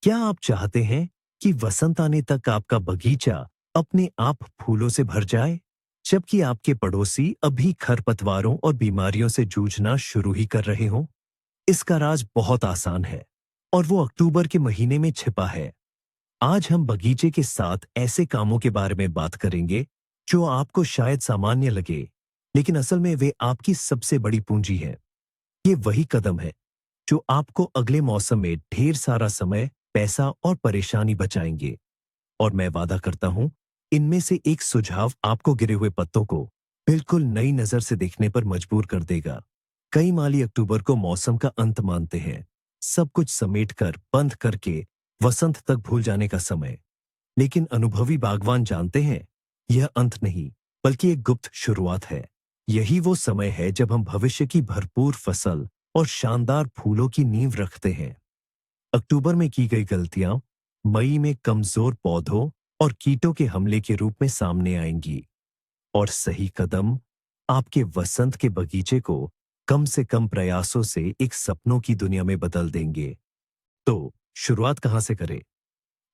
क्या आप चाहते हैं कि वसंत आने तक आपका बगीचा अपने आप फूलों से भर जाए, जबकि आपके पड़ोसी अभी खरपतवारों और बीमारियों से जूझना शुरू ही कर रहे हों? इसका राज बहुत आसान है और वो अक्टूबर के महीने में छिपा है। आज हम बगीचे के साथ ऐसे कामों के बारे में बात करेंगे जो आपको शायद सामान्य लगे, लेकिन असल में वे आपकी सबसे बड़ी पूंजी है। ये वही कदम है जो आपको अगले मौसम में ढेर सारा समय, पैसा और परेशानी बचाएंगे। और मैं वादा करता हूं, इनमें से एक सुझाव आपको गिरे हुए पत्तों को बिल्कुल नई नजर से देखने पर मजबूर कर देगा। कई माली अक्टूबर को मौसम का अंत मानते हैं, सब कुछ समेटकर बंद करके वसंत तक भूल जाने का समय। लेकिन अनुभवी बागवान जानते हैं, यह अंत नहीं, बल्कि एक गुप्त शुरुआत है। यही वो समय है जब हम भविष्य की भरपूर फसल और शानदार फूलों की नींव रखते हैं। अक्टूबर में की गई गलतियां मई में कमजोर पौधों और कीटों के हमले के रूप में सामने आएंगी, और सही कदम आपके वसंत के बगीचे को कम से कम प्रयासों से एक सपनों की दुनिया में बदल देंगे। तो शुरुआत कहां से करें?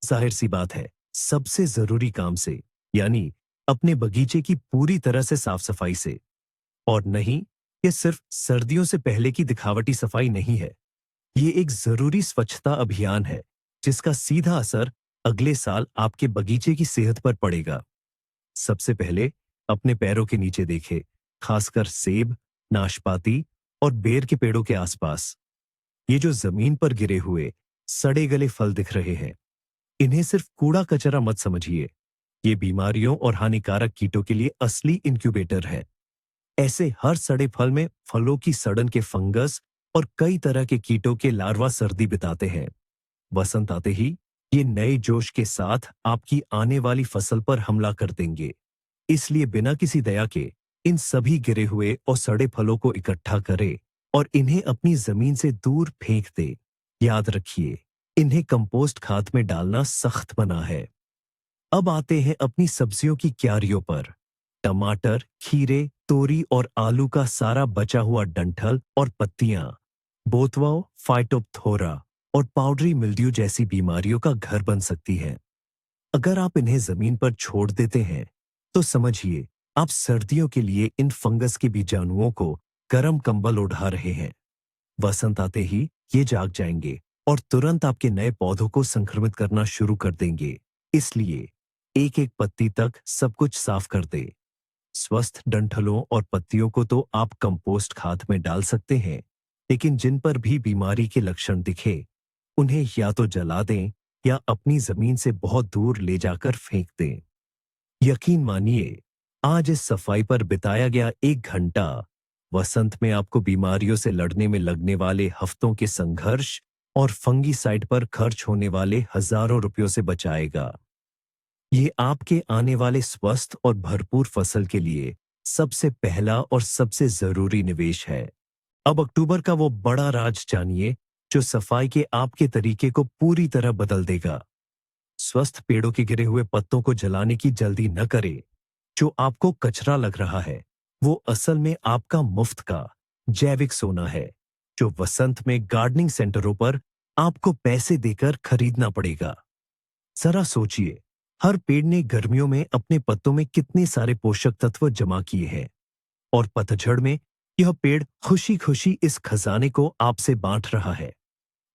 जाहिर सी बात है, सबसे जरूरी काम से, यानी अपने बगीचे की पूरी तरह से साफ सफाई से। और नहीं, ये सिर्फ सर्दियों से पहले की दिखावटी सफाई नहीं है। ये एक जरूरी स्वच्छता अभियान है जिसका सीधा असर अगले साल आपके बगीचे की सेहत पर पड़ेगा। सबसे पहले अपने पैरों के नीचे देखें, खासकर सेब, नाशपाती और बेर के पेड़ों के आसपास। ये जो जमीन पर गिरे हुए सड़े गले फल दिख रहे हैं, इन्हें सिर्फ कूड़ा कचरा मत समझिए। ये बीमारियों और हानिकारक कीटों के लिए असली इंक्यूबेटर है। ऐसे हर सड़े फल में फलों की सड़न के फंगस और कई तरह के कीटों के लार्वा सर्दी बिताते हैं। वसंत आते ही ये नए जोश के साथ आपकी आने वाली फसल पर हमला कर देंगे। इसलिए बिना किसी दया के इन सभी गिरे हुए और सड़े फलों को इकट्ठा करें और इन्हें अपनी जमीन से दूर फेंक दे। याद रखिए, इन्हें कंपोस्ट खाद में डालना सख्त मना है। अब आते हैं अपनी सब्जियों की क्यारियों पर। टमाटर, खीरे, तोरी और आलू का सारा बचा हुआ डंठल और पत्तियां बोथवा, फाइटोप्थोरा और पाउडरी मिल्ड्यू जैसी बीमारियों का घर बन सकती हैं। अगर आप इन्हें जमीन पर छोड़ देते हैं, तो समझिए आप सर्दियों के लिए इन फंगस के बीजाणुओं को गर्म कंबल ओढ़ा रहे हैं। वसंत आते ही ये जाग जाएंगे और तुरंत आपके नए पौधों को संक्रमित करना शुरू कर देंगे। इसलिए एक एक पत्ती तक सब कुछ साफ कर दे। स्वस्थ डंठलों और पत्तियों को तो आप कंपोस्ट खाद में डाल सकते हैं, लेकिन जिन पर भी बीमारी के लक्षण दिखे, उन्हें या तो जला दें या अपनी जमीन से बहुत दूर ले जाकर फेंक दें। यकीन मानिए, आज इस सफाई पर बिताया गया 1 घंटा वसंत में आपको बीमारियों से लड़ने में लगने वाले हफ्तों के संघर्ष और फंगीसाइड पर खर्च होने वाले हजारों रुपयों से बचाएगा। ये आपके आने वाले स्वस्थ और भरपूर फसल के लिए सबसे पहला और सबसे जरूरी निवेश है। अब अक्टूबर का वो बड़ा राज जानिए जो सफाई के आपके तरीके को पूरी तरह बदल देगा। स्वस्थ पेड़ों के गिरे हुए पत्तों को जलाने की जल्दी न करें। जो आपको कचरा लग रहा है, वो असल में आपका मुफ्त का जैविक सोना है, जो वसंत में गार्डनिंग सेंटरों पर आपको पैसे देकर खरीदना पड़ेगा। जरा सोचिए, हर पेड़ ने गर्मियों में अपने पत्तों में कितने सारे पोषक तत्व जमा किए हैं, और पतझड़ में यह पेड़ खुशी खुशी इस खजाने को आपसे बांट रहा है।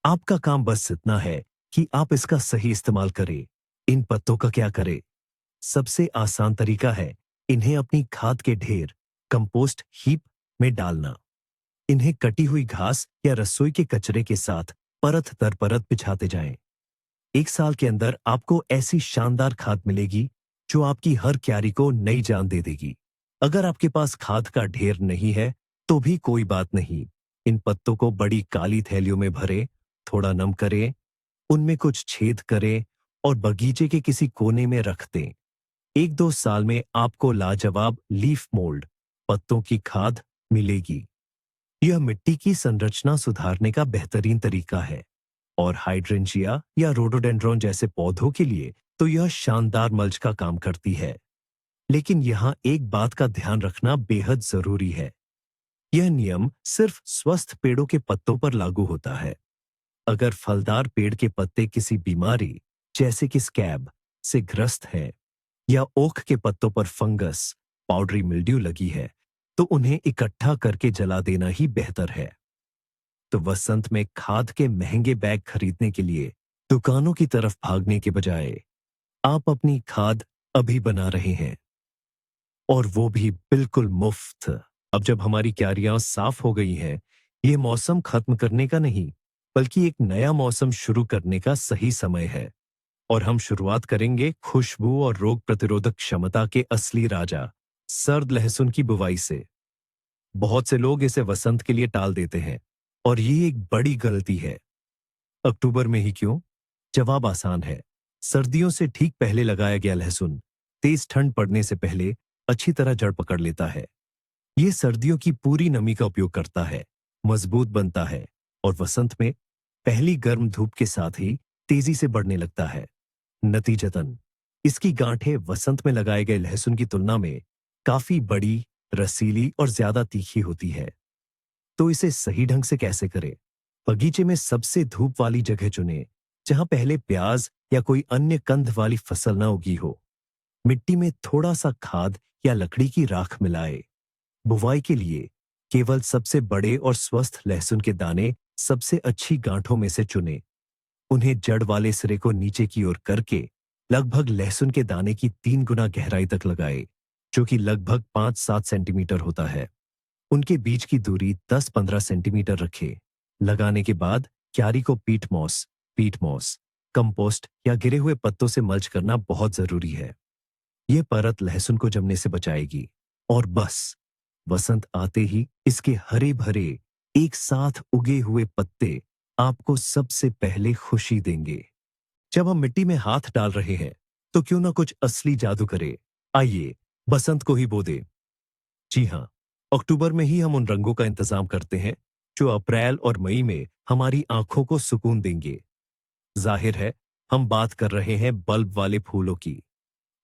आपका काम बस इतना है कि आप इसका सही इस्तेमाल करें। इन पत्तों का क्या करें? सबसे आसान तरीका है इन्हें अपनी खाद के ढेर, कंपोस्ट हीप में डालना। इन्हें कटी हुई घास या रसोई के कचरे के साथ परत दर परत बिछाते जाएं। 1 साल के अंदर आपको ऐसी शानदार खाद मिलेगी जो आपकी हर क्यारी को नई जान दे देगी। अगर आपके पास खाद का ढेर नहीं है, तो भी कोई बात नहीं। इन पत्तों को बड़ी काली थैलियों में भरें, थोड़ा नम करें, उनमें कुछ छेद करें और बगीचे के किसी कोने में रख दें। 1-2 साल में आपको लाजवाब लीफ मोल्ड, पत्तों की खाद मिलेगी। यह मिट्टी की संरचना सुधारने का बेहतरीन तरीका है, और हाइड्रेंजिया या रोडोडेंड्रॉन जैसे पौधों के लिए तो यह शानदार मल्च का काम करती है। लेकिन यहाँ एक बात का ध्यान रखना बेहद जरूरी है। यह नियम सिर्फ स्वस्थ पेड़ों के पत्तों पर लागू होता है। अगर फलदार पेड़ के पत्ते किसी बीमारी जैसे कि स्कैब से ग्रस्त हैं या ओक के पत्तों पर फंगस, पाउडरी मिल्ड्यू लगी है, तो उन्हें इकट्ठा करके जला देना ही बेहतर है। तो वसंत में खाद के महंगे बैग खरीदने के लिए दुकानों की तरफ भागने के बजाय आप अपनी खाद अभी बना रहे हैं, और वो भी बिल्कुल मुफ्त। अब जब हमारी क्यारियां साफ हो गई हैं, ये मौसम खत्म करने का नहीं, बल्कि एक नया मौसम शुरू करने का सही समय है। और हम शुरुआत करेंगे खुशबू और रोग प्रतिरोधक क्षमता के असली राजा, सर्द लहसुन की बुवाई से। बहुत से लोग इसे वसंत के लिए टाल देते हैं, और ये एक बड़ी गलती है। अक्टूबर में ही क्यों? जवाब आसान है। सर्दियों से ठीक पहले लगाया गया लहसुन तेज ठंड पड़ने से पहले अच्छी तरह जड़ पकड़ लेता है। ये सर्दियों की पूरी नमी का उपयोग करता है, मजबूत बनता है, और वसंत में पहली गर्म धूप के साथ ही तेजी से बढ़ने लगता है। नतीजतन इसकी गांठें वसंत में लगाए गए लहसुन की तुलना में काफी बड़ी, रसीली और ज्यादा तीखी होती है। तो इसे सही ढंग से कैसे करें? बगीचे में सबसे धूप वाली जगह चुनें, जहां पहले प्याज या कोई अन्य कंद वाली फसल न उगी हो। मिट्टी में थोड़ा सा खाद या लकड़ी की राख मिलाए। बुवाई के लिए केवल सबसे बड़े और स्वस्थ लहसुन के दाने सबसे अच्छी गांठों में से चुनें। उन्हें जड़ वाले सिरे को नीचे की ओर करके लगभग लहसुन के दाने की 3 गुना गहराई तक लगाए, जो कि लगभग 5-7 सेंटीमीटर होता है। उनके बीच की दूरी 10-15 सेंटीमीटर रखें। लगाने के बाद क्यारी को पीट मॉस, कंपोस्ट या गिरे हुए पत्तों से मल्च करना बहुत जरूरी है। यह परत लहसुन को जमने से बचाएगी। और बस, वसंत आते ही इसके हरे भरे एक साथ उगे हुए पत्ते आपको सबसे पहले खुशी देंगे। जब हम मिट्टी में हाथ डाल रहे हैं, तो क्यों ना कुछ असली जादू करे। आइए बसंत को ही बो दे। जी हाँ, अक्टूबर में ही हम उन रंगों का इंतजाम करते हैं जो अप्रैल और मई में हमारी आंखों को सुकून देंगे। जाहिर है, हम बात कर रहे हैं बल्ब वाले फूलों की।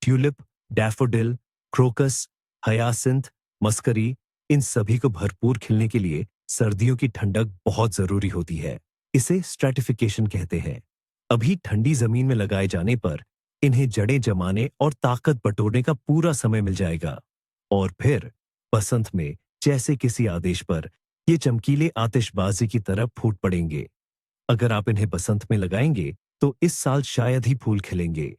ट्यूलिप, डैफोडिल, क्रोकस, हयासिंथ, मस्करी, इन सभी को भरपूर खिलने के लिए सर्दियों की ठंडक बहुत जरूरी होती है। इसे स्ट्रैटिफिकेशन कहते हैं। अभी ठंडी जमीन में लगाए जाने पर इन्हें जड़ें जमाने और ताकत बटोरने का पूरा समय मिल जाएगा। और फिर बसंत में जैसे किसी आदेश पर ये चमकीले आतिशबाजी की तरह फूट पड़ेंगे। अगर आप इन्हें बसंत में लगाएंगे, तो इस साल शायद ही फूल खिलेंगे।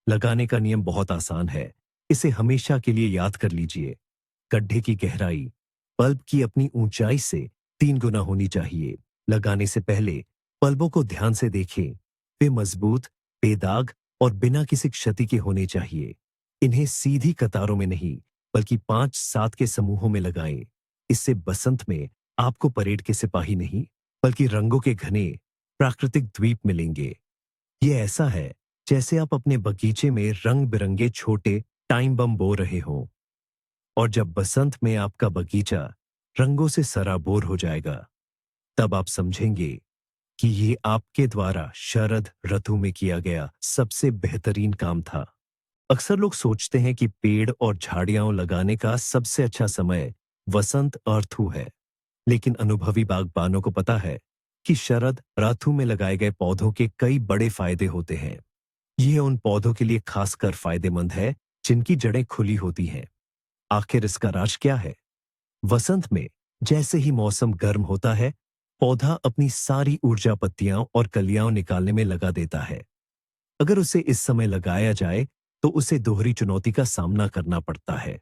लगाने का नियम बहुत आसान है। इसे हमेशा के लिए याद कर लीजिए। गड्ढे की गहराई बल्ब की अपनी ऊंचाई से 3 गुना होनी चाहिए। लगाने से पहले बल्बों को ध्यान से देखें। वे मजबूत, बेदाग और बिना किसी क्षति के होने चाहिए। इन्हें सीधी कतारों में नहीं, बल्कि 5-7 के समूहों में लगाएं। इससे बसंत में आपको परेड के सिपाही नहीं, बल्कि रंगों के घने प्राकृतिक द्वीप मिलेंगे। ये ऐसा है जैसे आप अपने बगीचे में रंग बिरंगे छोटे टाइम बम बो रहे हों। और जब बसंत में आपका बगीचा रंगों से सराबोर हो जाएगा, तब आप समझेंगे कि ये आपके द्वारा शरद ऋतु में किया गया सबसे बेहतरीन काम था। अक्सर लोग सोचते हैं कि पेड़ और झाड़ियां लगाने का सबसे अच्छा समय वसंत ऋतु है, लेकिन अनुभवी बागबानों को पता है कि शरद ऋतु में लगाए गए पौधों के कई बड़े फायदे होते हैं। यह उन पौधों के लिए खासकर फायदेमंद है जिनकी जड़ें खुली होती हैं। आखिर इसका राज क्या है? वसंत में जैसे ही मौसम गर्म होता है, पौधा अपनी सारी ऊर्जा पत्तियां और कलियां निकालने में लगा देता है। अगर उसे इस समय लगाया जाए, तो उसे दोहरी चुनौती का सामना करना पड़ता है।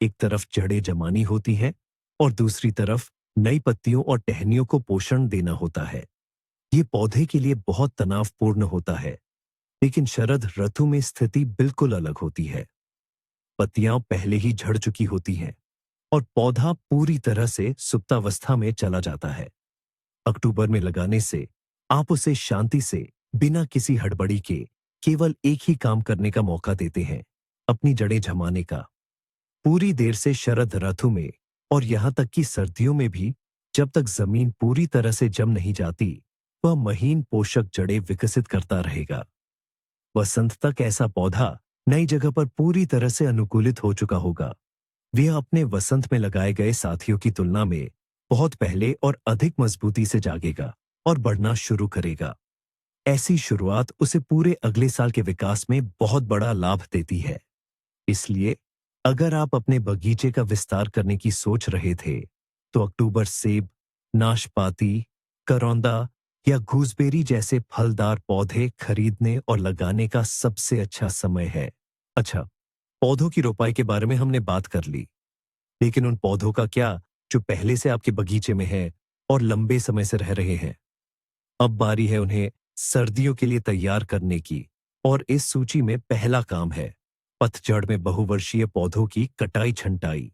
एक तरफ जड़ें जमानी होती हैं, और दूसरी तरफ नई पत्तियों और टहनियों को पोषण देना होता है। ये पौधे के लिए बहुत तनावपूर्ण होता है। लेकिन शरद ऋतु में स्थिति बिल्कुल अलग होती है। पत्तियां पहले ही झड़ चुकी होती हैं, और पौधा पूरी तरह से सुप्तावस्था में चला जाता है। अक्टूबर में लगाने से आप उसे शांति से, बिना किसी हड़बड़ी के, केवल एक ही काम करने का मौका देते हैं, अपनी जड़ें जमाने का। पूरी देर से शरद ऋतु में और यहां तक कि सर्दियों में भी, जब तक जमीन पूरी तरह से जम नहीं जाती, वह महीन पोषक जड़ें विकसित करता रहेगा। वसंत तक ऐसा पौधा नई जगह पर पूरी तरह से अनुकूलित हो चुका होगा। वह अपने वसंत में लगाए गए साथियों की तुलना में बहुत पहले और अधिक मजबूती से जागेगा, और बढ़ना शुरू करेगा। ऐसी शुरुआत उसे पूरे अगले साल के विकास में बहुत बड़ा लाभ देती है। इसलिए अगर आप अपने बगीचे का विस्तार करने की सोच रहे थे, तो अक्टूबर सेब, नाशपाती, करौंदा या गूसबेरी जैसे फलदार पौधे खरीदने और लगाने का सबसे अच्छा समय है। अच्छा, पौधों की रोपाई के बारे में हमने बात कर ली, लेकिन उन पौधों का क्या जो पहले से आपके बगीचे में है और लंबे समय से रह रहे हैं? अब बारी है उन्हें सर्दियों के लिए तैयार करने की, और इस सूची में पहला काम है पतझड़ में बहुवर्षीय पौधों की कटाई छंटाई।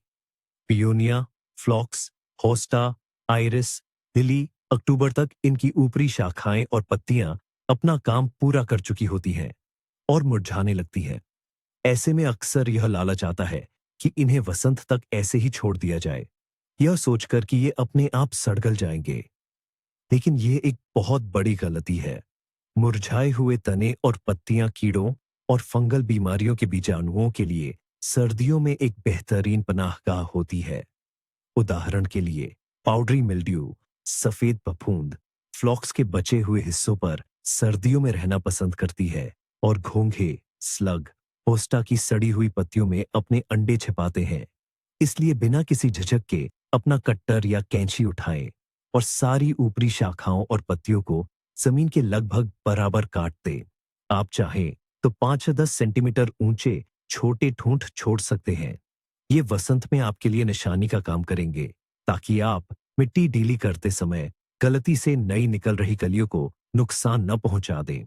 पियोनिया, फ्लॉक्स, होस्टा, आइरिस, लिली, अक्टूबर तक इनकी ऊपरी शाखाएं और पत्तियां अपना काम पूरा कर चुकी होती हैं और मुरझाने लगती हैं। ऐसे में अक्सर यह लालच आता है कि इन्हें वसंत तक ऐसे ही छोड़ दिया जाए, यह सोचकर कि ये अपने आप सड़गल जाएंगे। लेकिन ये एक बहुत बड़ी गलती है। मुरझाए हुए तने और पत्तियां कीड़ों और फंगल बीमारियों के बीजाणुओं के लिए सर्दियों में एक बेहतरीन पनाहगाह होती है। उदाहरण के लिए पाउडरी मिल्ड्यू, सफेद फफूंद, फ्लॉक्स के बचे हुए हिस्सों पर सर्दियों में रहना पसंद करती है, और घोंघे, स्लग, होस्टा की सड़ी हुई पत्तियों में अपने अंडे छिपाते हैं। इसलिए बिना किसी झिझक के अपना कट्टर या कैंची उठाएं और सारी ऊपरी शाखाओं और पत्तियों को जमीन के लगभग बराबर काट दें। आप चाहें तो 5 या 10 सेंटीमीटर ऊंचे छोटे ठूंठ छोड़ सकते हैं। ये वसंत में आपके लिए निशानी का काम करेंगे, ताकि आप मिट्टी ढीली करते समय गलती से नई निकल रही कलियों को नुकसान न पहुंचा दें।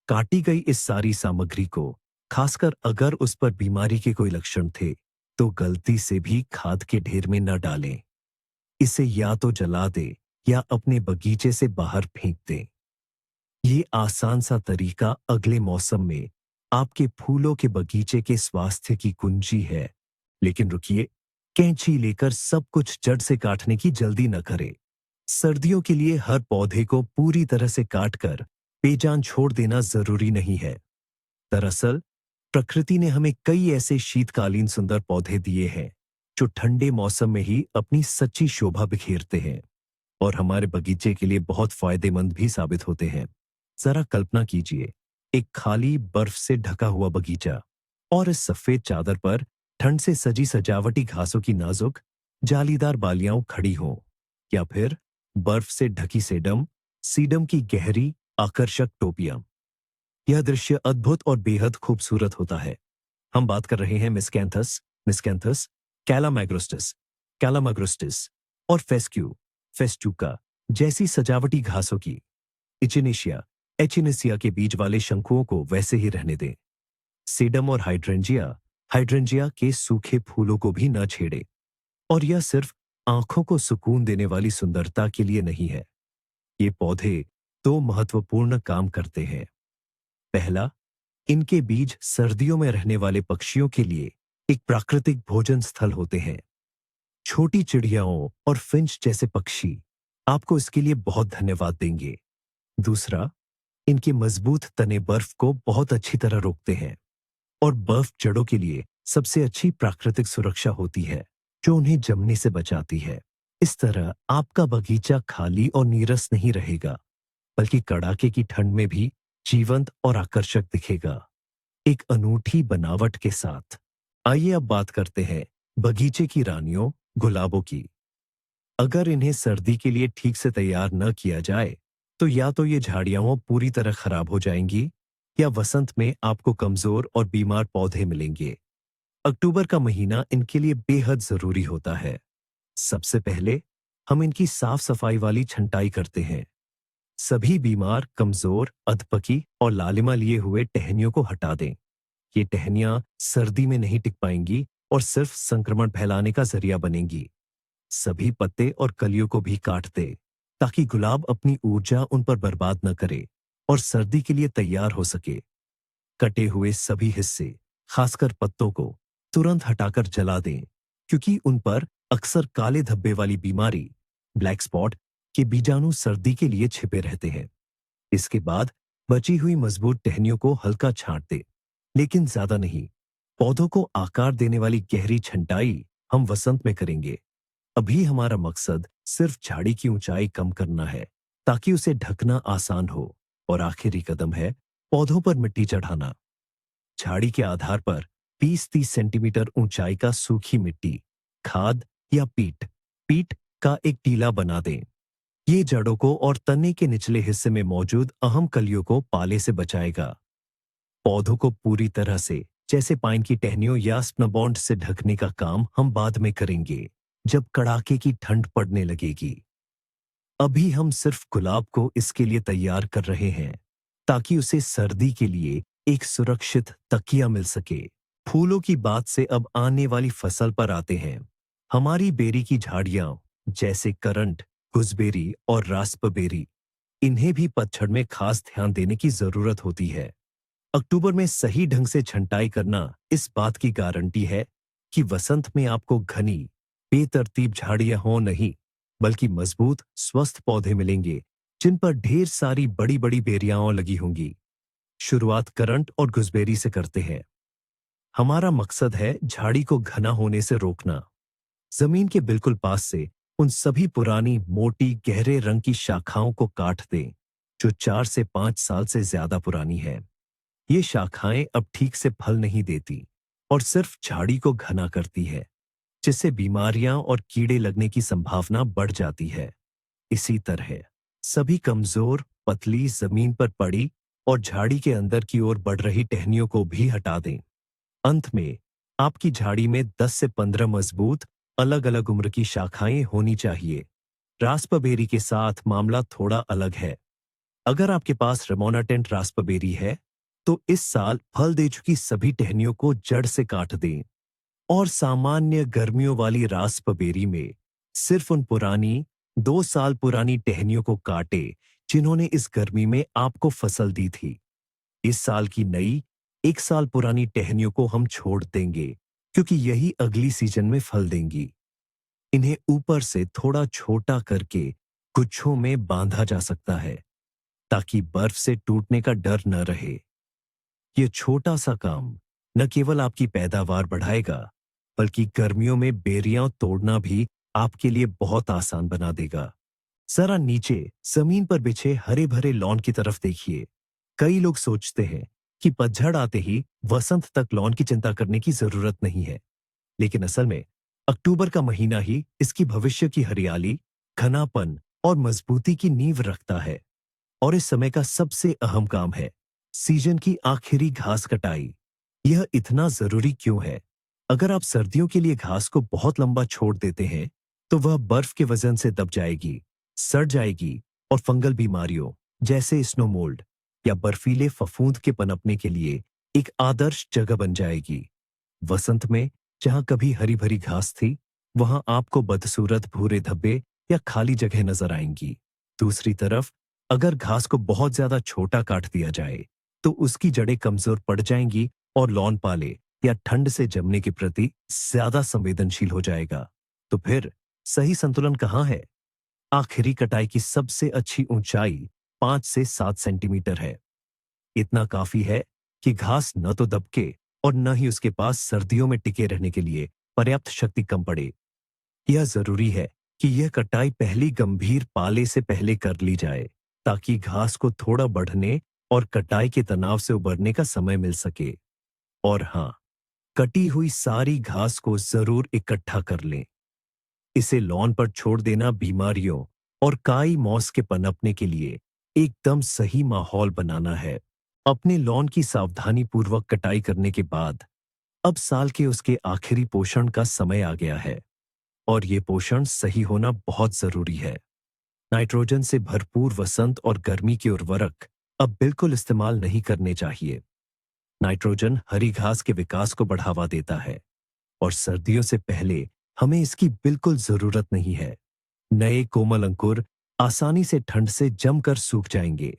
काटी गई इस सारी सामग्री को, खासकर अगर उस पर बीमारी के कोई लक्षण थे, तो गलती से भी खाद के ढेर में न डालें। इसे या तो जला दें या अपने बगीचे से बाहर फेंक दें। ये आसान सा तरीका अगले मौसम में आपके फूलों के बगीचे के स्वास्थ्य की कुंजी है। लेकिन रुकिए, कैंची लेकर सब कुछ जड़ से काटने की जल्दी न करें। सर्दियों के लिए हर पौधे को पूरी तरह से काटकर बेजान छोड़ देना जरूरी नहीं है। दरअसल प्रकृति ने हमें कई ऐसे शीतकालीन सुंदर पौधे दिए हैं जो ठंडे मौसम में ही अपनी सच्ची शोभा बिखेरते हैं और हमारे बगीचे के लिए बहुत फायदेमंद भी साबित होते हैं। जरा कल्पना कीजिए, एक खाली बर्फ से ढका हुआ बगीचा, और इस सफेद चादर पर ठंड से सजी सजावटी घासों की नाजुक जालीदार बालियां खड़ी हों, या फिर बर्फ से ढकी सेडम सीडम की गहरी आकर्षक टोपियां। यह दृश्य अद्भुत और बेहद खूबसूरत होता है। हम बात कर रहे हैं मिस्कैंथस, मिस्कैंथस, कैलामैग्रोस्टिस, कैलामाग्रोस्टिस और फेस्क्यू, फेस्टूका जैसी सजावटी घासों की। इचिनेशिया, एचिनेसिया के बीज वाले शंकुओं को वैसे ही रहने दें। सेडम और हाइड्रेंजिया, हाइड्रेंजिया के सूखे फूलों को भी न छेड़े। और यह सिर्फ आंखों को सुकून देने वाली सुंदरता के लिए नहीं है। ये पौधे दो महत्वपूर्ण काम करते हैं। पहला, इनके बीज सर्दियों में रहने वाले पक्षियों के लिए एक प्राकृतिक भोजन स्थल होते हैं। छोटी चिड़ियाओं और फिंच जैसे पक्षी आपको इसके लिए बहुत धन्यवाद देंगे। दूसरा, इनके मजबूत तने बर्फ को बहुत अच्छी तरह रोकते हैं, और बर्फ जड़ों के लिए सबसे अच्छी प्राकृतिक सुरक्षा होती है जो उन्हें जमने से बचाती है। इस तरह आपका बगीचा खाली और नीरस नहीं रहेगा, बल्कि कड़ाके की ठंड में भी जीवंत और आकर्षक दिखेगा, एक अनूठी बनावट के साथ। आइए अब बात करते हैं बगीचे की रानियों, गुलाबों की। अगर इन्हें सर्दी के लिए ठीक से तैयार न किया जाए, तो या तो ये झाड़ियां पूरी तरह खराब हो जाएंगी, या वसंत में आपको कमजोर और बीमार पौधे मिलेंगे। अक्टूबर का महीना इनके लिए बेहद जरूरी होता है। सबसे पहले हम इनकी साफ सफाई वाली छंटाई करते हैं। सभी बीमार, कमजोर, अधपकी और लालिमा लिए हुए टहनियों को हटा दें। ये टहनियां सर्दी में नहीं टिक पाएंगी और सिर्फ संक्रमण फैलाने का जरिया बनेंगी। सभी पत्ते और कलियों को भी काट दे, ताकि गुलाब अपनी ऊर्जा उन पर बर्बाद न करे और सर्दी के लिए तैयार हो सके। कटे हुए सभी हिस्से, खासकर पत्तों को तुरंत हटाकर जला दें, क्योंकि उन पर अक्सर काले धब्बे वाली बीमारी, ब्लैक स्पॉट, के बीजाणु सर्दी के लिए छिपे रहते हैं। इसके बाद बची हुई मजबूत टहनियों को हल्का छांट दे, लेकिन ज्यादा नहीं। पौधों को आकार देने वाली गहरी छंटाई हम वसंत में करेंगे। अभी हमारा मकसद सिर्फ झाड़ी की ऊंचाई कम करना है, ताकि उसे ढकना आसान हो। और आखिरी कदम है पौधों पर मिट्टी चढ़ाना। झाड़ी के आधार पर 20-30 सेंटीमीटर ऊंचाई का सूखी मिट्टी, खाद या पीट पीट का एक टीला बना दें। ये जड़ों को और तने के निचले हिस्से में मौजूद अहम कलियों को पाले से बचाएगा। पौधों को पूरी तरह से, जैसे पाइन की टहनियों या स्नोबॉन्ड से ढकने का काम हम बाद में करेंगे, जब कड़ाके की ठंड पड़ने लगेगी। अभी हम सिर्फ गुलाब को इसके लिए तैयार कर रहे हैं, ताकि उसे सर्दी के लिए एक सुरक्षित तकिया मिल सके। फूलों की बात से अब आने वाली फसल पर आते हैं। हमारी बेरी की झाड़ियां, जैसे करंट, गुजबेरी और रास्पबेरी, इन्हें भी पतझड़ में खास ध्यान देने की जरूरत होती है। अक्टूबर में सही ढंग से छंटाई करना इस बात की गारंटी है कि वसंत में आपको घनी, बेतरतीब झाड़ियां हों नहीं, बल्कि मजबूत, स्वस्थ पौधे मिलेंगे, जिन पर ढेर सारी बड़ी बड़ी बेरियां लगी होंगी। शुरुआत करंट और गुजबेरी से करते हैं। हमारा मकसद है झाड़ी को घना होने से रोकना। जमीन के बिल्कुल पास से उन सभी पुरानी, मोटी, गहरे रंग की शाखाओं को काट दें, जो 4 से 5 साल से ज्यादा पुरानी है। ये शाखाएं अब ठीक से फल नहीं देती और सिर्फ झाड़ी को घना करती है, जिससे बीमारियां और कीड़े लगने की संभावना बढ़ जाती है। इसी तरह सभी कमजोर, पतली, जमीन पर पड़ी और झाड़ी के अंदर की ओर बढ़ रही टहनियों को भी हटा दें। अंत में आपकी झाड़ी में 10 से 15 मजबूत, अलग अलग उम्र की शाखाएं होनी चाहिए। रास्पबेरी के साथ मामला थोड़ा अलग है। अगर आपके पास रेमोनाटेंट रास्पबेरी है, तो इस साल फल दे चुकी सभी टहनियों को जड़ से काट दें। और सामान्य गर्मियों वाली रास्पबेरी में सिर्फ उन पुरानी, 2 साल पुरानी टहनियों को काटे, जिन्होंने इस गर्मी में आपको फसल दी थी। इस साल की नई, 1 साल पुरानी टहनियों को हम छोड़ देंगे, क्योंकि यही अगली सीजन में फल देंगी। इन्हें ऊपर से थोड़ा छोटा करके गुच्छों में बांधा जा सकता है, ताकि बर्फ से टूटने का डर न रहे। ये छोटा सा काम न केवल आपकी पैदावार बढ़ाएगा, बल्कि गर्मियों में बेरियां तोड़ना भी आपके लिए बहुत आसान बना देगा। जरा नीचे जमीन पर बिछे हरे भरे लॉन की तरफ देखिए। कई लोग सोचते हैं कि पतझड़ आते ही वसंत तक लॉन की चिंता करने की जरूरत नहीं है, लेकिन असल में अक्टूबर का महीना ही इसकी भविष्य की हरियाली, घनापन और मजबूती की नींव रखता है। और इस समय का सबसे अहम काम है सीजन की आखिरी घास कटाई। यह इतना जरूरी क्यों है? अगर आप सर्दियों के लिए घास को बहुत लंबा छोड़ देते हैं, तो वह बर्फ के वजन से दब जाएगी, सड़ जाएगी और फंगल बीमारियों, जैसे स्नो मोल्ड या बर्फीले फफूंद के पनपने के लिए एक आदर्श जगह बन जाएगी। वसंत में जहां कभी हरी भरी घास थी, वहां आपको बदसूरत भूरे धब्बे या खाली जगह नजर आएंगी। दूसरी तरफ अगर घास को बहुत ज्यादा छोटा काट दिया जाए, तो उसकी जड़ें कमजोर पड़ जाएंगी और लॉन पाले या ठंड से जमने के प्रति ज्यादा संवेदनशील हो जाएगा। तो फिर सही संतुलन कहाँ है? आखिरी कटाई की सबसे अच्छी ऊंचाई 5 से 7 सेंटीमीटर है। इतना काफी है कि घास न तो दबके और न ही उसके पास सर्दियों में टिके रहने के लिए पर्याप्त शक्ति कम पड़े। यह जरूरी है कि यह कटाई पहली गंभीर पाले से पहले कर ली जाए, ताकि घास को थोड़ा बढ़ने और कटाई के तनाव से उबरने का समय मिल सके। और हाँ, कटी हुई सारी घास को जरूर इकट्ठा कर लें। इसे लॉन पर छोड़ देना बीमारियों और काई मॉस के पनपने के लिए एकदम सही माहौल बनाना है। अपने लॉन की सावधानी पूर्वक कटाई करने के बाद अब साल के उसके आखिरी पोषण का समय आ गया है, और ये पोषण सही होना बहुत जरूरी है। नाइट्रोजन से भरपूर वसंत और गर्मी के उर्वरक अब बिल्कुल इस्तेमाल नहीं करने चाहिए। नाइट्रोजन हरी घास के विकास को बढ़ावा देता है, और सर्दियों से पहले हमें इसकी बिल्कुल जरूरत नहीं है। नए कोमल अंकुर आसानी से ठंड से जमकर सूख जाएंगे।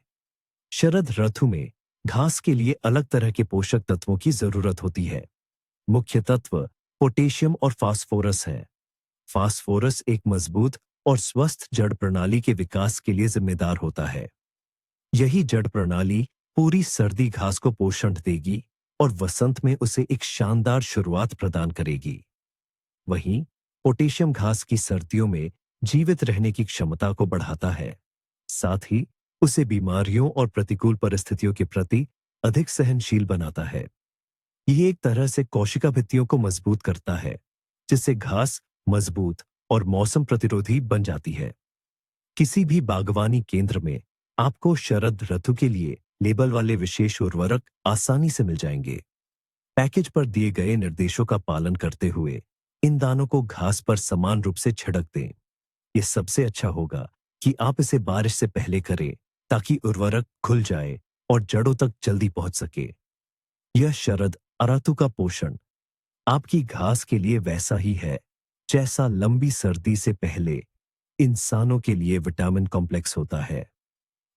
शरद ऋतु में घास के लिए अलग तरह के पोषक तत्वों की जरूरत होती है। मुख्य तत्व पोटेशियम और फास्फोरस है। फास्फोरस एक मजबूत और स्वस्थ जड़ प्रणाली के विकास के लिए जिम्मेदार होता है। यही जड़ प्रणाली पूरी सर्दी घास को पोषण देगी और वसंत में उसे एक शानदार शुरुआत प्रदान करेगी। वहीं पोटेशियम घास की सर्दियों में जीवित रहने की क्षमता को बढ़ाता है। साथ ही उसे बीमारियों और प्रतिकूल परिस्थितियों के प्रति अधिक सहनशील बनाता है। ये एक तरह से कोशिका भित्तियों को मजबूत करता है, जिससे घास मजबूत और मौसम प्रतिरोधी बन जाती है। किसी भी बागवानी केंद्र में आपको शरद ऋतु के लिए लेबल वाले विशेष उर्वरक आसानी से मिल जाएंगे। पैकेज पर दिए गए निर्देशों का पालन करते हुए इन दानों को घास पर समान रूप से छिड़क दें। ये सबसे अच्छा होगा कि आप इसे बारिश से पहले करें, ताकि उर्वरक खुल जाए और जड़ों तक जल्दी पहुंच सके। यह शरद ऋतु का पोषण आपकी घास के लिए वैसा ही है जैसा लंबी सर्दी से पहले इंसानों के लिए विटामिन कॉम्प्लेक्स होता है।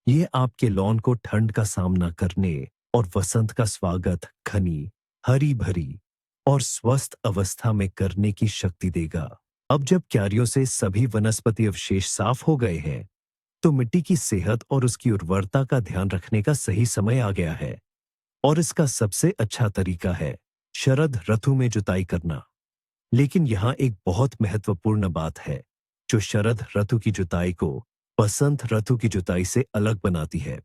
ये आपके लॉन को ठंड का सामना करने और वसंत का स्वागत घनी, हरी भरी और स्वस्थ अवस्था में करने की शक्ति देगा। अब जब क्यारियों से सभी वनस्पति अवशेष साफ हो गए हैं, तो मिट्टी की सेहत और उसकी उर्वरता का ध्यान रखने का सही समय आ गया है। और इसका सबसे अच्छा तरीका है शरद ऋतु में जुताई करना। लेकिन यहाँ एक बहुत महत्वपूर्ण बात है, जो शरद ऋतु की जुताई को बसंत ऋतु की जुताई से अलग बनाती है।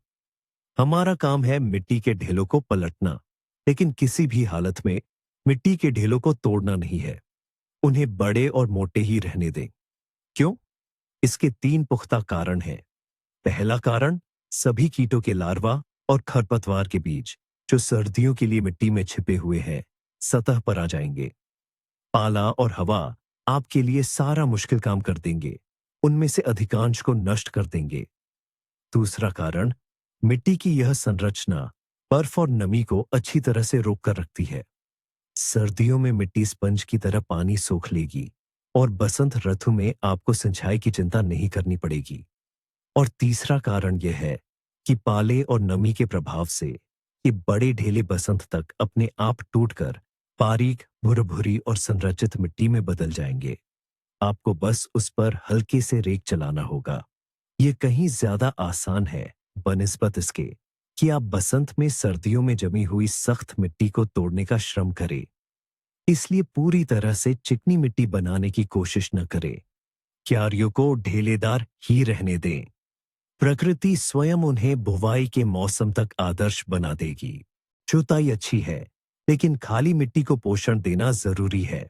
हमारा काम है मिट्टी के ढेलों को पलटना, लेकिन किसी भी हालत में मिट्टी के ढेलों को तोड़ना नहीं है। उन्हें बड़े और मोटे ही रहने दें। क्यों? इसके 3 पुख्ता कारण हैं। पहला कारण, सभी कीटों के लार्वा और खरपतवार के बीज, जो सर्दियों के लिए मिट्टी में छिपे हुए हैं, सतह पर आ जाएंगे। पाला और हवा आपके लिए सारा मुश्किल काम कर देंगे, उनमें से अधिकांश को नष्ट कर देंगे। दूसरा कारण, मिट्टी की यह संरचना बर्फ और नमी को अच्छी तरह से रोक कर रखती है। सर्दियों में मिट्टी स्पंज की तरह पानी सोख लेगी और बसंत ऋतु में आपको सिंचाई की चिंता नहीं करनी पड़ेगी। और तीसरा कारण यह है कि पाले और नमी के प्रभाव से ये बड़े ढेले बसंत तक अपने आप टूटकर बारीक, भुरभुरी और संरचित मिट्टी में बदल जाएंगे। आपको बस उस पर हल्के से रेक चलाना होगा। ये कहीं ज्यादा आसान है बनिस्बत इसके कि आप बसंत में सर्दियों में जमी हुई सख्त मिट्टी को तोड़ने का श्रम करें। इसलिए पूरी तरह से चिकनी मिट्टी बनाने की कोशिश न करें। क्यारियों को ढेलेदार ही रहने दें। प्रकृति स्वयं उन्हें बुवाई के मौसम तक आदर्श बना देगी। जुताई अच्छी है, लेकिन खाली मिट्टी को पोषण देना जरूरी है।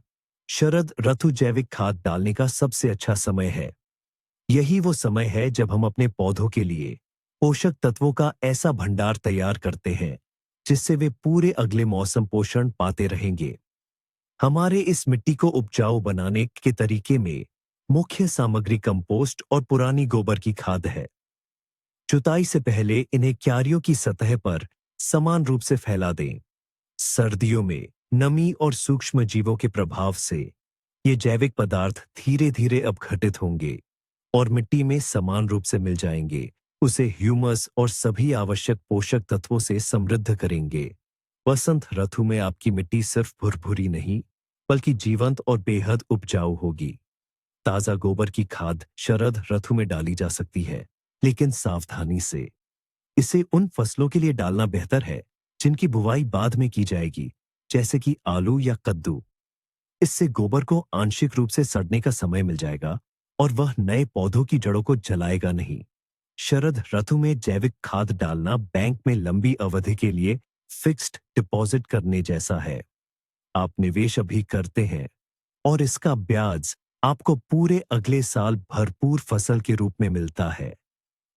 शरद ऋतु जैविक खाद डालने का सबसे अच्छा समय है। यही वो समय है जब हम अपने पौधों के लिए पोषक तत्वों का ऐसा भंडार तैयार करते हैं, जिससे वे पूरे अगले मौसम पोषण पाते रहेंगे। हमारे इस मिट्टी को उपजाऊ बनाने के तरीके में मुख्य सामग्री कंपोस्ट और पुरानी गोबर की खाद है। जुताई से पहले इन्हें क्यारियों की सतह पर समान रूप से फैला दें। सर्दियों में नमी और सूक्ष्म जीवों के प्रभाव से ये जैविक पदार्थ धीरे धीरे अपघटित होंगे और मिट्टी में समान रूप से मिल जाएंगे, उसे ह्यूमस और सभी आवश्यक पोषक तत्वों से समृद्ध करेंगे। वसंत ऋतु में आपकी मिट्टी सिर्फ भुरभुरी नहीं, बल्कि जीवंत और बेहद उपजाऊ होगी। ताजा गोबर की खाद शरद ऋतु में डाली जा सकती है, लेकिन सावधानी से। इसे उन फसलों के लिए डालना बेहतर है जिनकी बुवाई बाद में की जाएगी, जैसे कि आलू या कद्दू। इससे गोबर को आंशिक रूप से सड़ने का समय मिल जाएगा और वह नए पौधों की जड़ों को जलाएगा नहीं। शरद ऋतु में जैविक खाद डालना बैंक में लंबी अवधि के लिए फिक्स्ड डिपॉजिट करने जैसा है। आप निवेश अभी करते हैं और इसका ब्याज आपको पूरे अगले साल भरपूर फसल के रूप में मिलता है।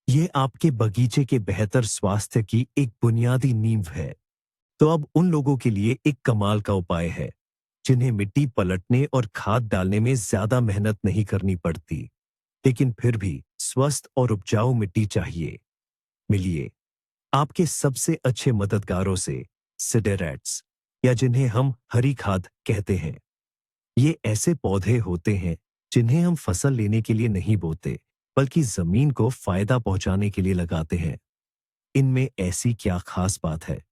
ये आपके बगीचे के बेहतर स्वास्थ्य की एक बुनियादी नींव है। तो अब उन लोगों के लिए एक कमाल का उपाय है जिन्हें मिट्टी पलटने और खाद डालने में ज्यादा मेहनत नहीं करनी पड़ती, लेकिन फिर भी स्वस्थ और उपजाऊ मिट्टी चाहिए। मिलिए आपके सबसे अच्छे मददगारों से, सिडेरेट्स, या जिन्हें हम हरी खाद कहते हैं। ये ऐसे पौधे होते हैं जिन्हें हम फसल लेने के लिए नहीं बोते, बल्कि जमीन को फायदा पहुंचाने के लिए लगाते हैं। इनमें ऐसी क्या खास बात है?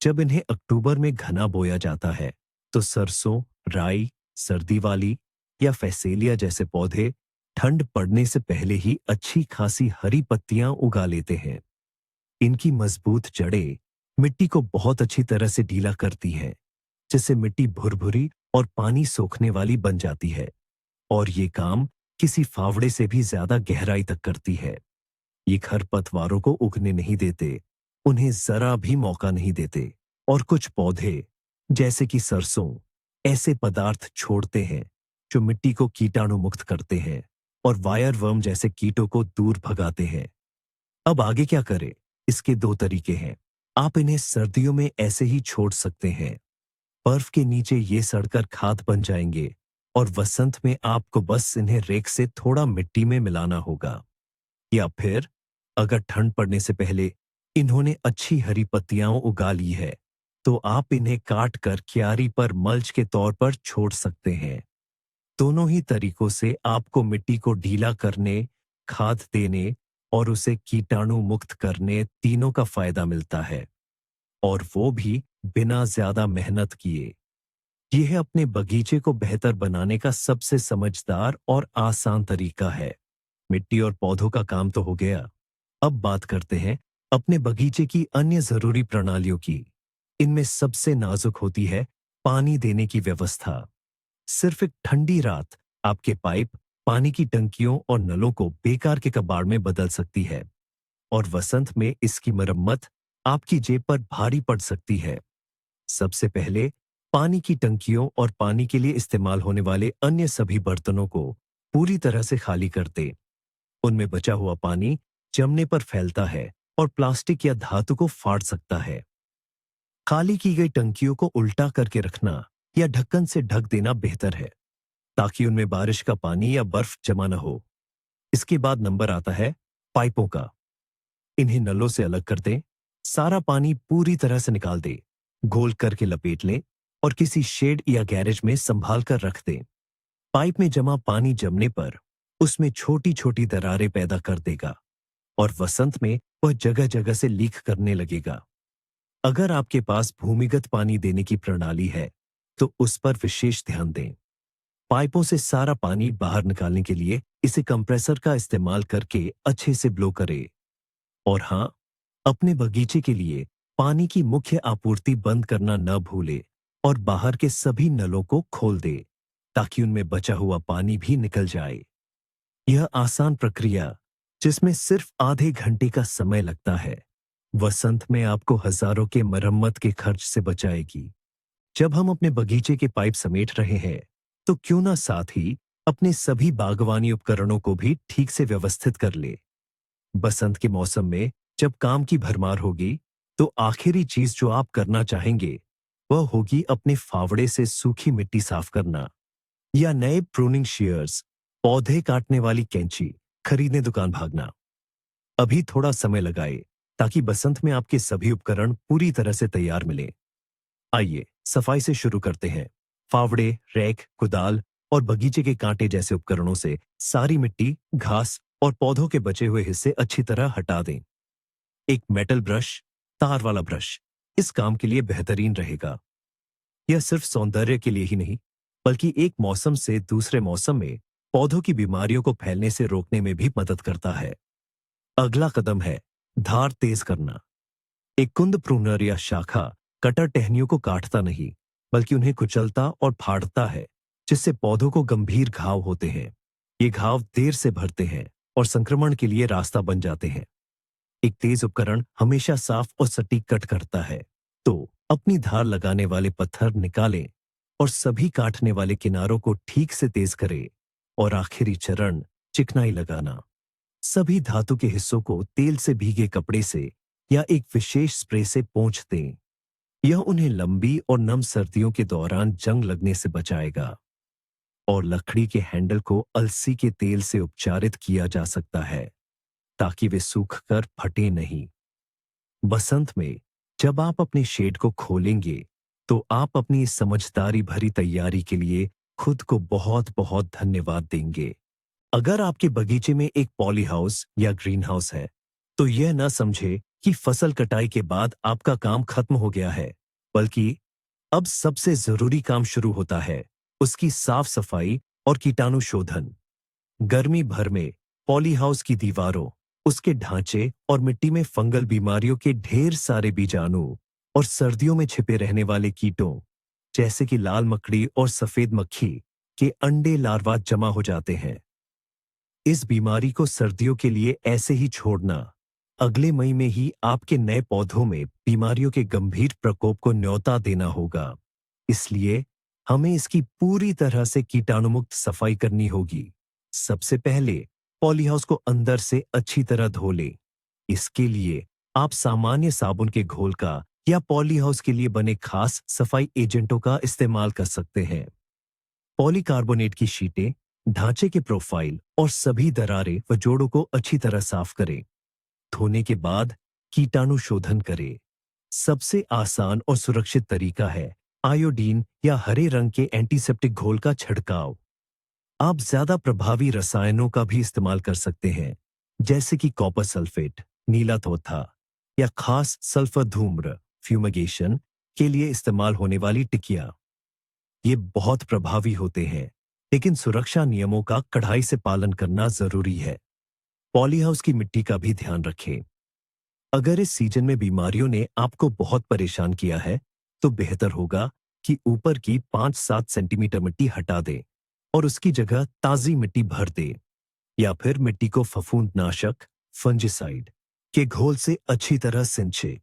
जब इन्हें अक्टूबर में घना बोया जाता है, तो सरसों, राई, सर्दी वाली या फैसेलिया जैसे पौधे ठंड पड़ने से पहले ही अच्छी खासी हरी पत्तियां उगा लेते हैं। इनकी मजबूत जड़ें मिट्टी को बहुत अच्छी तरह से ढीला करती हैं, जिससे मिट्टी भुरभुरी और पानी सोखने वाली बन जाती है, और ये काम किसी फावड़े से भी ज्यादा गहराई तक करती है। ये खरपतवारों को उगने नहीं देते, उन्हें जरा भी मौका नहीं देते। और कुछ पौधे, जैसे कि सरसों, ऐसे पदार्थ छोड़ते हैं जो मिट्टी को कीटाणु मुक्त करते हैं और वायरवर्म जैसे कीटों को दूर भगाते हैं। अब आगे क्या करें? इसके दो तरीके हैं। आप इन्हें सर्दियों में ऐसे ही छोड़ सकते हैं। बर्फ के नीचे ये सड़कर खाद बन जाएंगे और वसंत में आपको बस इन्हें रेक से थोड़ा मिट्टी में मिलाना होगा। या फिर अगर ठंड पड़ने से पहले इन्होंने अच्छी हरी पत्तियां उगा ली है, तो आप इन्हें काट कर क्यारी पर मल्च के तौर पर छोड़ सकते हैं। दोनों ही तरीकों से आपको मिट्टी को ढीला करने, खाद देने और उसे कीटाणु मुक्त करने तीनों का फायदा मिलता है, और वो भी बिना ज्यादा मेहनत किए। यह अपने बगीचे को बेहतर बनाने का सबसे समझदार और आसान तरीका है। मिट्टी और पौधों का काम तो हो गया। अब बात करते हैं अपने बगीचे की अन्य जरूरी प्रणालियों की। इनमें सबसे नाजुक होती है पानी देने की व्यवस्था। सिर्फ एक ठंडी रात आपके पाइप, पानी की टंकियों और नलों को बेकार के कबाड़ में बदल सकती है, और वसंत में इसकी मरम्मत आपकी जेब पर भारी पड़ सकती है। सबसे पहले पानी की टंकियों और पानी के लिए इस्तेमाल होने वाले अन्य सभी बर्तनों को पूरी तरह से खाली कर दें। उनमें बचा हुआ पानी जमने पर फैलता है और प्लास्टिक या धातु को फाड़ सकता है। खाली की गई टंकियों को उल्टा करके रखना या ढक्कन से ढक देना बेहतर है, ताकि उनमें बारिश का पानी या बर्फ जमा न हो। इसके बाद नंबर आता है पाइपों का। इन्हें नलों से अलग कर दें, सारा पानी पूरी तरह से निकाल दें, गोल करके लपेट लें और किसी शेड या गैरेज में संभाल कर रख दें। पाइप में जमा पानी जमने पर उसमें छोटी छोटी दरारें पैदा कर देगा और वसंत में वह जगह जगह से लीक करने लगेगा। अगर आपके पास भूमिगत पानी देने की प्रणाली है, तो उस पर विशेष ध्यान दें। पाइपों से सारा पानी बाहर निकालने के लिए इसे कंप्रेसर का इस्तेमाल करके अच्छे से ब्लो करें। और हाँ, अपने बगीचे के लिए पानी की मुख्य आपूर्ति बंद करना न भूलें और बाहर के सभी नलों को खोल दें, ताकि उनमें बचा हुआ पानी भी निकल जाए। यह आसान प्रक्रिया, जिसमें सिर्फ आधे घंटे का समय लगता है, वसंत में आपको हजारों के मरम्मत के खर्च से बचाएगी। जब हम अपने बगीचे के पाइप समेट रहे हैं, तो क्यों ना साथ ही अपने सभी बागवानी उपकरणों को भी ठीक से व्यवस्थित कर ले। बसंत के मौसम में जब काम की भरमार होगी, तो आखिरी चीज जो आप करना चाहेंगे वह होगी अपने फावड़े से सूखी मिट्टी साफ करना, या नए प्रूनिंग shears, पौधे काटने वाली कैंची खरीदने दुकान भागना। अभी थोड़ा समय लगाए, ताकि बसंत में आपके सभी उपकरण पूरी तरह से तैयार मिलें। आइए सफाई से शुरू करते हैं। फावड़े, रैक, कुदाल और बगीचे के कांटे जैसे उपकरणों से सारी मिट्टी, घास और पौधों के बचे हुए हिस्से अच्छी तरह हटा दें। एक मेटल ब्रश, तार वाला ब्रश, इस काम के लिए बेहतरीन रहेगा। यह सिर्फ सौंदर्य के लिए ही नहीं, बल्कि एक मौसम से दूसरे मौसम में पौधों की बीमारियों को फैलने से रोकने में भी मदद करता है। अगला कदम है धार तेज करना। एक कुंद प्रूनर या शाखा कटर टहनियों को काटता नहीं, बल्कि उन्हें कुचलता और फाड़ता है, जिससे पौधों को गंभीर घाव होते हैं। ये घाव देर से भरते हैं और संक्रमण के लिए रास्ता बन जाते हैं। एक तेज उपकरण हमेशा साफ और सटीक कट करता है। तो अपनी धार लगाने वाले पत्थर निकालें और सभी काटने वाले किनारों को ठीक से तेज करें। और आखिरी चरण, चिकनाई लगाना। सभी धातु के हिस्सों को तेल से भीगे कपड़े से या एक विशेष स्प्रे से पोंछ दें। यह उन्हें लंबी और नम सर्दियों के दौरान जंग लगने से बचाएगा। और लकड़ी के हैंडल को अलसी के तेल से उपचारित किया जा सकता है, ताकि वे सूखकर फटे नहीं। बसंत में जब आप अपने शेड को खोलेंगे, तो आप अपनी इस समझदारी भरी तैयारी के लिए खुद को बहुत बहुत धन्यवाद देंगे। अगर आपके बगीचे में एक पॉली हाउस या ग्रीन हाउस है, तो यह न समझे कि फसल कटाई के बाद आपका काम खत्म हो गया है, बल्कि अब सबसे जरूरी काम शुरू होता है, उसकी साफ सफाई और कीटाणु शोधन। गर्मी भर में पॉली हाउस की दीवारों, उसके ढांचे और मिट्टी में फंगल बीमारियों के ढेर सारे बीजाणु और सर्दियों में छिपे रहने वाले कीटों, जैसे कि लाल मकड़ी और सफेद मक्खी के अंडे लार्वा जमा हो जाते हैं। इस बीमारी को सर्दियों के लिए ऐसे ही छोड़ना अगले मई में ही आपके नए पौधों में बीमारियों के गंभीर प्रकोप को न्योता देना होगा। इसलिए हमें इसकी पूरी तरह से कीटाणुमुक्त सफाई करनी होगी। सबसे पहले पॉलीहाउस को अंदर से अच्छी तरह धो लें। इसके लिए आप सामान्य साबुन के घोल का या पॉलीहाउस के लिए बने खास सफाई एजेंटों का इस्तेमाल कर सकते हैं। पॉलीकार्बोनेट की शीटें, ढांचे के प्रोफाइल और सभी दरारें व जोड़ों को अच्छी तरह साफ करें। धोने के बाद कीटाणु शोधन करें। सबसे आसान और सुरक्षित तरीका है आयोडीन या हरे रंग के एंटीसेप्टिक घोल का छिड़काव। आप ज्यादा प्रभावी रसायनों का भी इस्तेमाल कर सकते हैं, जैसे कि कॉपर सल्फेट, नीला थोथा या खास सल्फर धूम्र फ्यूमिगेशन के लिए इस्तेमाल होने वाली टिकिया। ये बहुत प्रभावी होते हैं, लेकिन सुरक्षा नियमों का कड़ाई से पालन करना जरूरी है। पॉलीहाउस की मिट्टी का भी ध्यान रखें। अगर इस सीजन में बीमारियों ने आपको बहुत परेशान किया है, तो बेहतर होगा कि ऊपर की 5-7 सेंटीमीटर मिट्टी हटा दें और उसकी जगह ताजी मिट्टी भर दें, या फिर मिट्टी को फफूंदनाशक फंजिसाइड के घोल से अच्छी तरह सिंचे।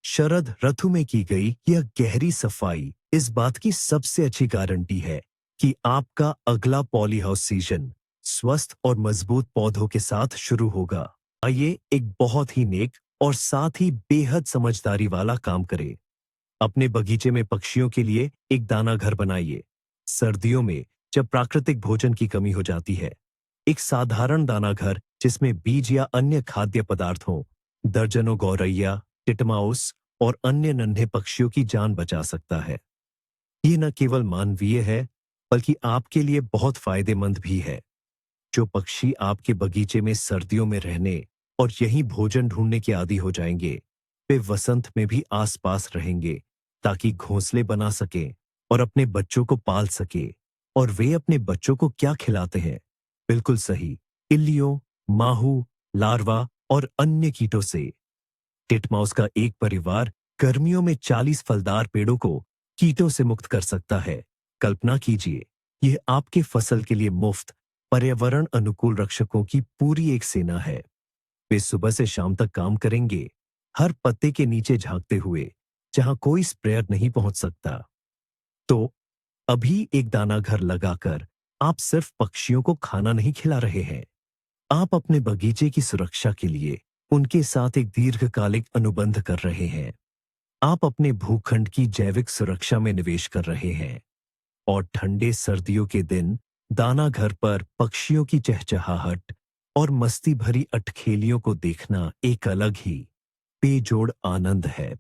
शरद ऋतु में की गई यह गहरी सफाई इस बात की सबसे अच्छी गारंटी है कि आपका अगला पॉलीहाउस सीजन स्वस्थ और मजबूत पौधों के साथ शुरू होगा। आइए एक बहुत ही नेक और साथ ही बेहद समझदारी वाला काम करें। अपने बगीचे में पक्षियों के लिए एक दाना घर बनाइए। सर्दियों में जब प्राकृतिक भोजन की कमी हो जाती है, एक साधारण दाना घर जिसमें बीज या अन्य खाद्य पदार्थ हों, दर्जनों गौरैया, टिटमाउस और अन्य नन्हे पक्षियों की जान बचा सकता है। ये न केवल मानवीय है, बल्कि आपके लिए बहुत फायदेमंद भी है। जो पक्षी आपके बगीचे में सर्दियों में रहने और यहीं भोजन ढूंढने के आदी हो जाएंगे, वे वसंत में भी आसपास रहेंगे, ताकि घोंसले बना सकें और अपने बच्चों को पाल सके। और वे अपने बच्चों को क्या खिलाते हैं? बिल्कुल सही, इल्लियों, माहू, लार्वा और अन्य कीटों से। टिटमाउस का एक परिवार गर्मियों में 40 फलदार पेड़ों को कीटों से मुक्त कर सकता है। कल्पना कीजिए, यह आपके फसल के लिए मुफ्त पर्यावरण अनुकूल रक्षकों की पूरी एक सेना है। वे सुबह से शाम तक काम करेंगे, हर पत्ते के नीचे झांकते हुए, जहां कोई स्प्रेयर नहीं पहुंच सकता। तो अभी एक दाना घर लगाकर आप सिर्फ पक्षियों को खाना नहीं खिला रहे हैं, आप अपने बगीचे की सुरक्षा के लिए उनके साथ एक दीर्घकालिक अनुबंध कर रहे हैं। आप अपने भूखंड की जैविक सुरक्षा में निवेश कर रहे हैं। और ठंडे सर्दियों के दिन दाना घर पर पक्षियों की चहचहाहट और मस्ती भरी अटखेलियों को देखना एक अलग ही बेजोड़ आनंद है।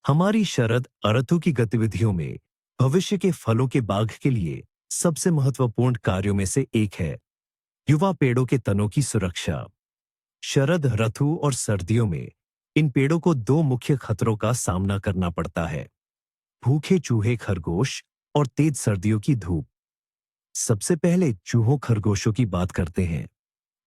हमारी शरद ऋतु की गतिविधियों में भविष्य के फलों के बाग के लिए सबसे महत्वपूर्ण कार्यों में से एक है युवा पेड़ों के तनों की सुरक्षा। शरद ऋतु और सर्दियों में इन पेड़ों को दो मुख्य खतरों का सामना करना पड़ता है: भूखे चूहे खरगोश और तेज सर्दियों की धूप। सबसे पहले चूहों खरगोशों की बात करते हैं।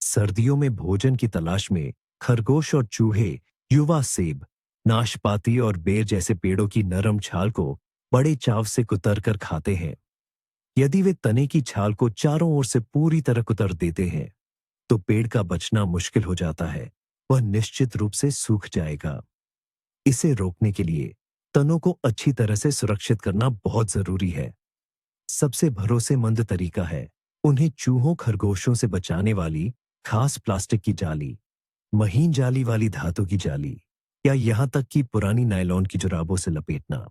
सर्दियों में भोजन की तलाश में खरगोश और चूहे युवा सेब, नाशपाती और बेर जैसे पेड़ों की नरम छाल को बड़े चाव से कुतर कर खाते हैं। यदि वे तने की छाल को चारों ओर से पूरी तरह कुतर देते हैं, तो पेड़ का बचना मुश्किल हो जाता है, वह निश्चित रूप से सूख जाएगा। इसे रोकने के लिए तनों को अच्छी तरह से सुरक्षित करना बहुत जरूरी है। सबसे भरोसेमंद तरीका है उन्हें चूहों खरगोशों से बचाने वाली खास प्लास्टिक की जाली, महीन जाली वाली धातु की जाली या यहां तक कि पुरानी नायलॉन की जुराबों से लपेटना।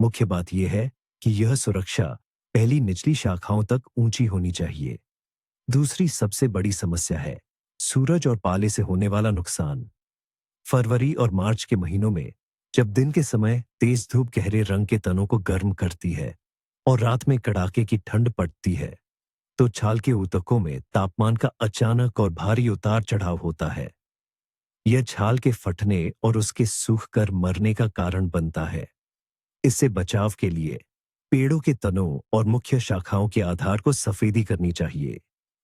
मुख्य बात यह है कि यह सुरक्षा पहली निचली शाखाओं तक ऊंची होनी चाहिए। दूसरी सबसे बड़ी समस्या है सूरज और पाले से होने वाला नुकसान। फरवरी और मार्च के महीनों में जब दिन के समय तेज धूप गहरे रंग के तनों को गर्म करती है और रात में कड़ाके की ठंड पड़ती है, तो छाल के ऊतकों में तापमान का अचानक और भारी उतार चढ़ाव होता है। यह छाल के फटने और उसके सूख कर मरने का कारण बनता है। इससे बचाव के लिए पेड़ों के तनों और मुख्य शाखाओं के आधार को सफेदी करनी चाहिए।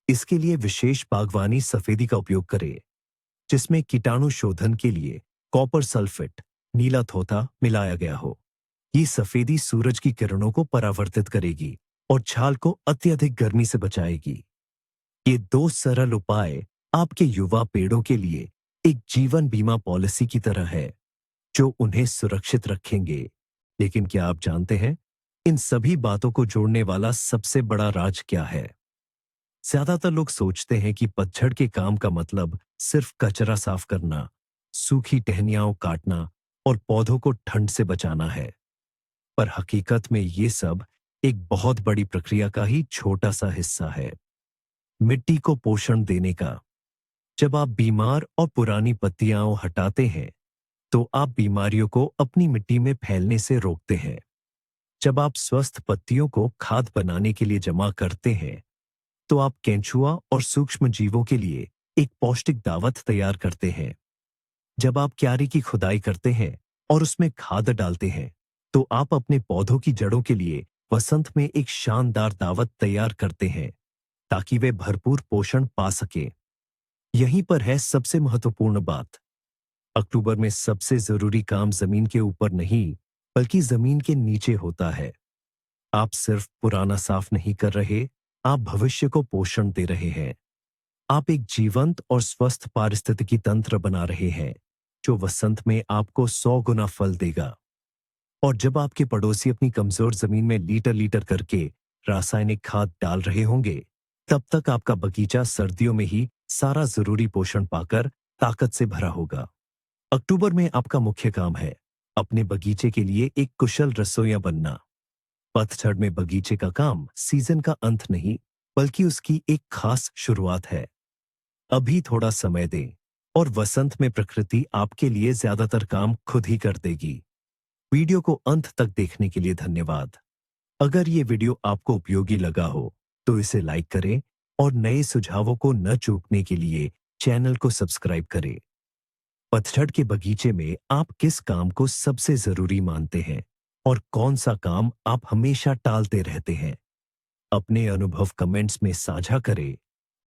इसके लिए विशेष बागवानी सफेदी का उपयोग करें, जिसमें कीटाणु शोधन के लिए कॉपर सल्फेट, नीला थोथा मिलाया गया हो। ये सफेदी सूरज की किरणों को परावर्तित करेगी और छाल को अत्यधिक गर्मी से बचाएगी। ये 2 सरल उपाय आपके युवा पेड़ों के लिए एक जीवन बीमा पॉलिसी की तरह है, जो उन्हें सुरक्षित रखेंगे। लेकिन क्या आप जानते हैं, इन सभी बातों को जोड़ने वाला सबसे बड़ा राज क्या है? ज्यादातर लोग सोचते हैं कि पतझड़ के काम का मतलब सिर्फ कचरा साफ करना, सूखी टहनियाओं काटना और पौधों को ठंड से बचाना है। पर हकीकत में ये सब एक बहुत बड़ी प्रक्रिया का ही छोटा सा हिस्सा है। मिट्टी को पोषण देने का। जब आप बीमार और पुरानी पत्तियां हटाते हैं, तो आप बीमारियों को अपनी मिट्टी में फैलने से रोकते हैं। जब आप स्वस्थ पत्तियों को खाद बनाने के लिए जमा करते हैं, तो आप केंचुआ और सूक्ष्म जीवों के लिए एक पौष्टिक दावत तैयार करते हैं। जब आप क्यारी की खुदाई करते हैं और उसमें खाद डालते हैं, तो आप अपने पौधों की जड़ों के लिए वसंत में एक शानदार दावत तैयार करते हैं, ताकि वे भरपूर पोषण पा सके। यहीं पर है सबसे महत्वपूर्ण बात। अक्टूबर में सबसे जरूरी काम जमीन के ऊपर नहीं, बल्कि जमीन के नीचे होता है। आप सिर्फ पुराना साफ नहीं कर रहे, आप भविष्य को पोषण दे रहे हैं। आप एक जीवंत और स्वस्थ पारिस्थितिकी तंत्र बना रहे हैं, जो वसंत में आपको 100 गुना फल देगा। और जब आपके पड़ोसी अपनी कमजोर जमीन में लीटर लीटर करके रासायनिक खाद डाल रहे होंगे, तब तक आपका बगीचा सर्दियों में ही सारा जरूरी पोषण पाकर ताकत से भरा होगा। अक्टूबर में आपका मुख्य काम है अपने बगीचे के लिए एक कुशल रसोइया बनना। पतझड़ में बगीचे का काम सीजन का अंत नहीं, बल्कि उसकी एक खास शुरुआत है। अभी थोड़ा समय दें और वसंत में प्रकृति आपके लिए ज्यादातर काम खुद ही कर देगी। वीडियो को अंत तक देखने के लिए धन्यवाद। अगर ये वीडियो आपको उपयोगी लगा हो, तो इसे लाइक करें और नए सुझावों को न चूकने के लिए चैनल को सब्सक्राइब करें। पतझड़ के बगीचे में आप किस काम को सबसे जरूरी मानते हैं और कौन सा काम आप हमेशा टालते रहते हैं? अपने अनुभव कमेंट्स में साझा करें